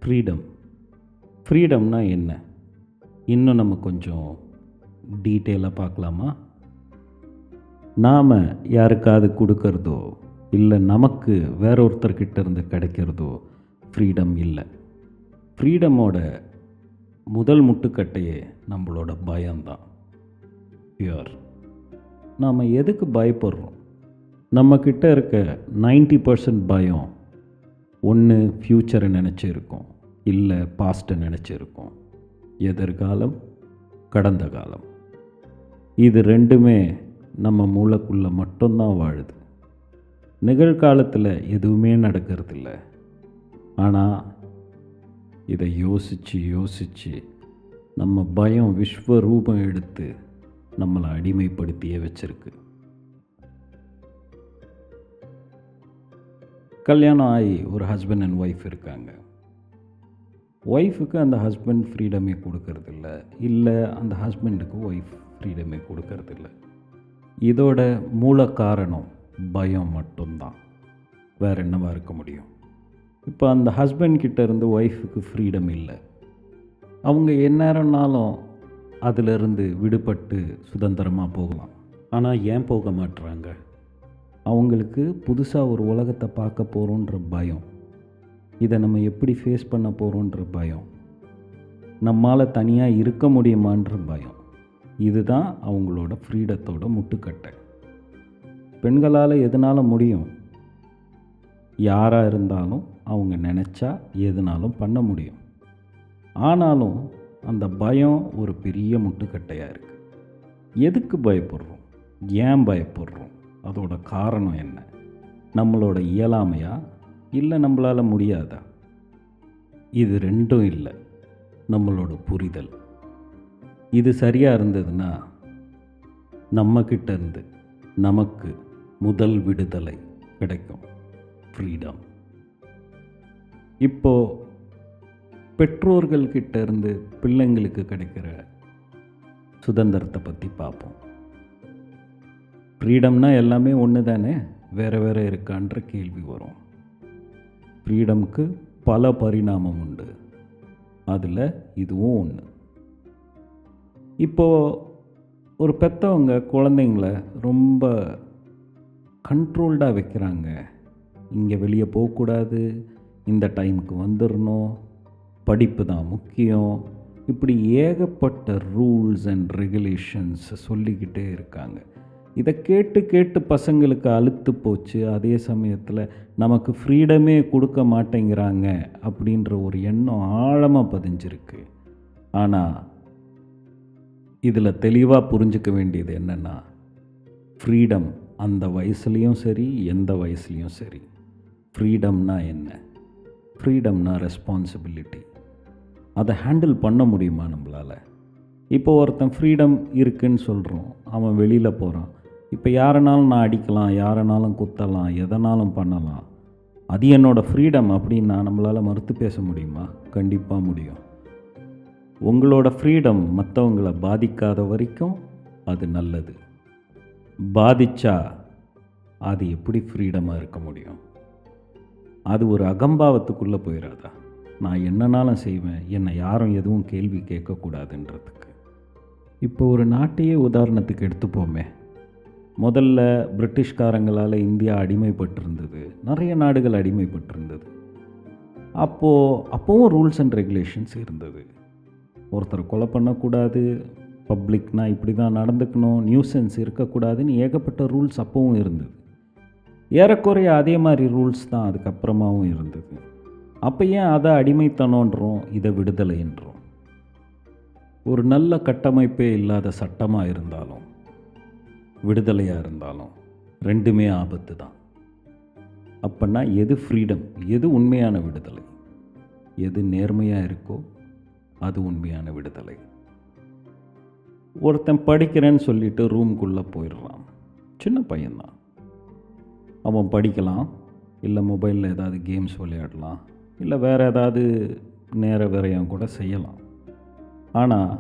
Freedom. ஃப்ரீடம்னா என்ன? இன்னும் நம்ம கொஞ்சம் டீட்டெயிலாக பார்க்கலாமா? நாம் யாருக்காவது கொடுக்கறதோ இல்லை நமக்கு வேற ஒருத்தர்கிட்ட இருந்து கிடைக்கிறதோ ஃப்ரீடம் இல்லை. ஃப்ரீடமோட முதல் முட்டுக்கட்டையே நம்மளோட பயம்தான். பியூர். நாம் எதுக்கு பயப்படுறோம்? நம்மக்கிட்ட இருக்க 90% பயம் ஒன்று ஃப்யூச்சரை நினச்சிருக்கோம், இல்லை பாஸ்ட்டை நினச்சிருக்கோம். எதிர்காலம், கடந்த காலம், இது ரெண்டுமே நம்ம மூளைக்குள்ளே மட்டும்தான் வாழுது. நிகழ்காலத்தில் எதுவுமே நடக்கிறதில்ல. ஆனால் இதை யோசித்து நம்ம பயம் விஸ்வரூபம் எடுத்து நம்மளை அடிமைப்படுத்தியே வச்சிருக்கு. கல்யாணம் ஆகி ஒரு ஹஸ்பண்ட் அண்ட் ஒய்ஃப் இருக்காங்க. ஒய்ஃபுக்கு அந்த ஹஸ்பண்ட் ஃப்ரீடமே கொடுக்கறதில்ல, இல்லை அந்த ஹஸ்பண்டுக்கு ஒய்ஃப் ஃப்ரீடமே கொடுக்கறதில்ல. இதோட மூல காரணம் பயம் மட்டும்தான். வேறு என்னவா இருக்க முடியும்? இப்போ அந்த ஹஸ்பண்ட் கிட்ட இருந்து ஒய்ஃபுக்கு ஃப்ரீடம் இல்லை. அவங்க எந்நேரம்னாலும் அதிலிருந்து விடுபட்டு சுதந்திரமாக போகலாம். ஆனால் ஏன் போக மாட்டுறாங்க? அவங்களுக்கு புதுசாக ஒரு உலகத்தை பார்க்க போகிறோன்ற பயம், இதை நம்ம எப்படி ஃபேஸ் பண்ண போகிறோன்ற பயம், நம்மால் தனியாக இருக்க முடியுமான்ற பயம். இதுதான் அவங்களோட ஃப்ரீடத்தோட முட்டுக்கட்டை. பெண்களால் எதுனாலும் முடியும். யாராக இருந்தாலும் அவங்க நினச்சா எதுனாலும் பண்ண முடியும். ஆனாலும் அந்த பயம் ஒரு பெரிய முட்டுக்கட்டையாக இருக்குது. எதுக்கு பயப்படுறோம்? ஏன் பயப்படுறோம்? அதோட காரணம் என்ன? நம்மளோட இயலாமையா, இல்லை நம்மளால் முடியாதா? இது ரெண்டும் இல்லை, நம்மளோட புரிதல். இது சரியாக இருந்ததுன்னா நம்மக்கிட்ட இருந்து நமக்கு முதல் விடுதலை கிடைக்கும், ஃப்ரீடம். இப்போது பெற்றோர்கள்கிட்ட இருந்து பிள்ளைங்களுக்கு கிடைக்கிற சுதந்திரத்தை பற்றி பார்ப்போம். ஃப்ரீடம்னா எல்லாமே ஒன்று தானே, வேறு வேறு இருக்கான்ற கேள்வி வரும். ஃப்ரீடம்க்கு பல பரிணாமம் உண்டு, அதில் இதுவும் ஒன்று. இப்போது ஒரு பெற்றவங்க குழந்தைங்கள ரொம்ப கண்ட்ரோல்டாக வைக்கிறாங்க. இங்கே வெளியே போகக்கூடாது, இந்த டைமுக்கு வந்துடணும், படிப்பு தான் முக்கியம், இப்படி ஏகப்பட்ட ரூல்ஸ் அண்ட் ரெகுலேஷன்ஸ் சொல்லிக்கிட்டே இருக்காங்க. இதை கேட்டு கேட்டு பசங்களுக்கு அலுத்து போச்சு. அதே சமயத்தில் நமக்கு ஃப்ரீடமே கொடுக்க மாட்டேங்கிறாங்க அப்படின்ற ஒரு எண்ணம் ஆழமாக பதிஞ்சிருக்கு. ஆனால் இதில் தெளிவாக புரிஞ்சிக்க வேண்டியது என்னென்னா, ஃப்ரீடம் அந்த வயசுலேயும் சரி, எந்த வயசுலேயும் சரி. ஃப்ரீடம்னா என்ன? ஃப்ரீடம்னா ரெஸ்பான்சிபிலிட்டி. அதை ஹேண்டில் பண்ண முடியுமா நம்மளால்? இப்போ ஒருத்தன் ஃப்ரீடம் இருக்குன்னு சொல்கிறோம், அவன் வெளியில் போகிறான். இப்போ யாரனாலும் நான் அடிக்கலாம், யாரனாலும் குத்தலாம், எதனாலும் பண்ணலாம், அது என்னோடய ஃப்ரீடம் அப்படின்னா நம்மளால் மறுத்து பேச முடியுமா? கண்டிப்பாக முடியும். உங்களோட ஃப்ரீடம் மற்றவங்களை பாதிக்காத வரைக்கும் அது நல்லது. பாதிச்சா அது எப்படி ஃப்ரீடமாக இருக்க முடியும்? அது ஒரு அகம்பாவத்துக்குள்ளே போயிடாதா? நான் என்னன்னாலும் செய்வேன், என்னை யாரும் எதுவும் கேள்வி கேட்கக்கூடாதுன்றதுக்கு. இப்போ ஒரு நாட்டையே உதாரணத்துக்கு எடுத்துப்போமே. முதல்ல பிரிட்டிஷ்காரங்களால் இந்தியா அடிமைப்பட்டிருந்தது, நிறைய நாடுகள் அடிமைப்பட்டிருந்தது. அப்போவும் ரூல்ஸ் அண்ட் ரெகுலேஷன்ஸ் இருந்தது. ஒருத்தர் கொலை பண்ணக்கூடாது, பப்ளிக்னால் இப்படி தான் நடந்துக்கணும், நியூசன்ஸ் இருக்கக்கூடாதுன்னு ஏகப்பட்ட ரூல்ஸ் அப்போவும் இருந்தது. ஏறக்குறைய அதே மாதிரி ரூல்ஸ் தான் அதுக்கப்புறமாவும் இருந்தது. அப்போ ஏன் அதை அடிமைத்தனன்றோம், இதை விடுதலைன்றோம்? ஒரு நல்ல கட்டமைப்பே இல்லாத சட்டமாக இருந்தாலும் விடுதலையாக இருந்தாலும் ரெண்டுமே ஆபத்து தான். அப்போன்னா எது ஃப்ரீடம், எது உண்மையான விடுதலை? எது நேர்மையாக இருக்கோ அது உண்மையான விடுதலை. ஒருத்தன் படிக்கிறேன்னு சொல்லிட்டு ரூம்குள்ளே போயிடுறான். சின்ன பையன்தான், அவன் படிக்கலாம், இல்லை மொபைலில் ஏதாவது கேம்ஸ் விளையாடலாம், இல்லை வேறு ஏதாவது நேர விரயம் கூட செய்யலாம். ஆனால்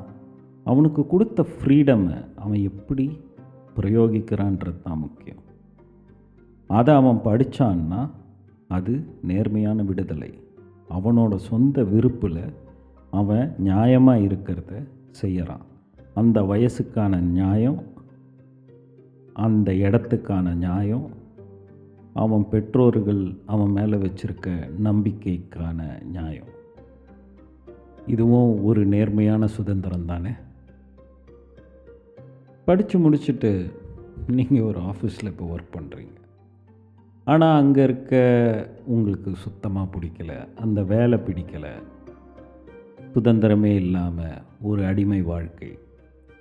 அவனுக்கு கொடுத்த ஃப்ரீடமை அவன் எப்படி பிரயோகிக்கிறான்றது தான் முக்கியம். அதை அவன் படித்தான்னா அது நேர்மையான விடுதலை. அவனோட சொந்த விருப்பில் அவன் நியாயமாக இருக்கிறத செய்கிறான். அந்த வயசுக்கான நியாயம், அந்த இடத்துக்கான நியாயம், அவன் பெற்றோர்கள் அவன் மேலே வச்சிருக்க நம்பிக்கைக்கான நியாயம். இதுவும் ஒரு நேர்மையான சுதந்திரம் தானே. படித்து முடிச்சுட்டு நீங்கள் ஒரு ஆஃபீஸில் இப்போ ஒர்க் பண்ணுறீங்க. ஆனால் அங்கே இருக்க உங்களுக்கு சுத்தமாக பிடிக்கல, அந்த வேலை பிடிக்கலை, சுதந்திரமே இல்லாமல் ஒரு அடிமை வாழ்க்கை.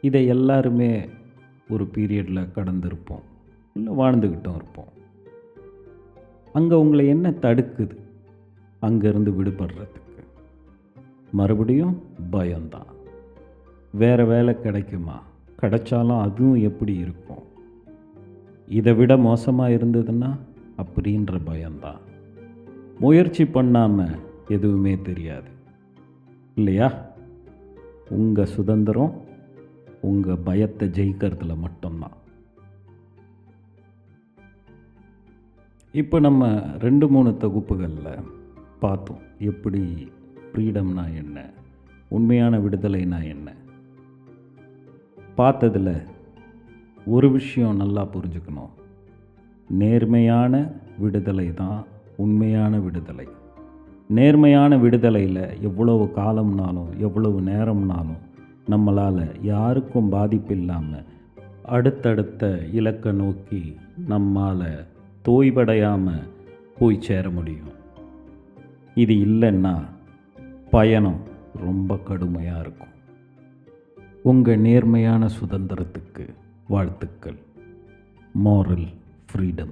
இதை எல்லாருமே ஒரு பீரியடில் கடந்திருப்போம், இல்லை வாழ்ந்துக்கிட்டும் இருப்போம். அங்கே உங்களை என்ன தடுக்குது அங்கேருந்து விடுபடுறதுக்கு? மறுபடியும் பயம்தான். வேறு வேலை கிடைக்குமா, கிடைச்சாலும் அதுவும் எப்படி இருக்கும், இதை விட மோசமாக இருந்ததுன்னா அப்படின்ற பயம்தான். முயற்சி பண்ணாமல் எதுவுமே தெரியாது இல்லையா? உங்கள் சுதந்திரம் உங்கள் பயத்தை ஜெயிக்கிறதுல மட்டும்தான். இப்போ நம்ம 2-3 தொகுப்புகளில் பார்த்தோம் எப்படி ஃப்ரீடம்னா என்ன, உண்மையான விடுதலைனா என்ன. பார்த்ததில் ஒரு விஷயம் நல்லா புரிஞ்சுக்கணும். நேர்மையான விடுதலை தான் உண்மையான விடுதலை. நேர்மையான விடுதலையில் எவ்வளவு காலம்னாலும் எவ்வளவு நேரம்னாலும் நம்மளால் யாருக்கும் பாதிப்பு இல்லாமல் அடுத்தடுத்த இலக்கை நோக்கி நம்மால் தோய்வடையாமல் போய் சேர முடியும். இது இல்லைன்னா பயணம் ரொம்ப கடுமையாக இருக்கும். உங்கள் நேர்மையான சுதந்திரத்துக்கு வாழ்த்துக்கள். moral freedom.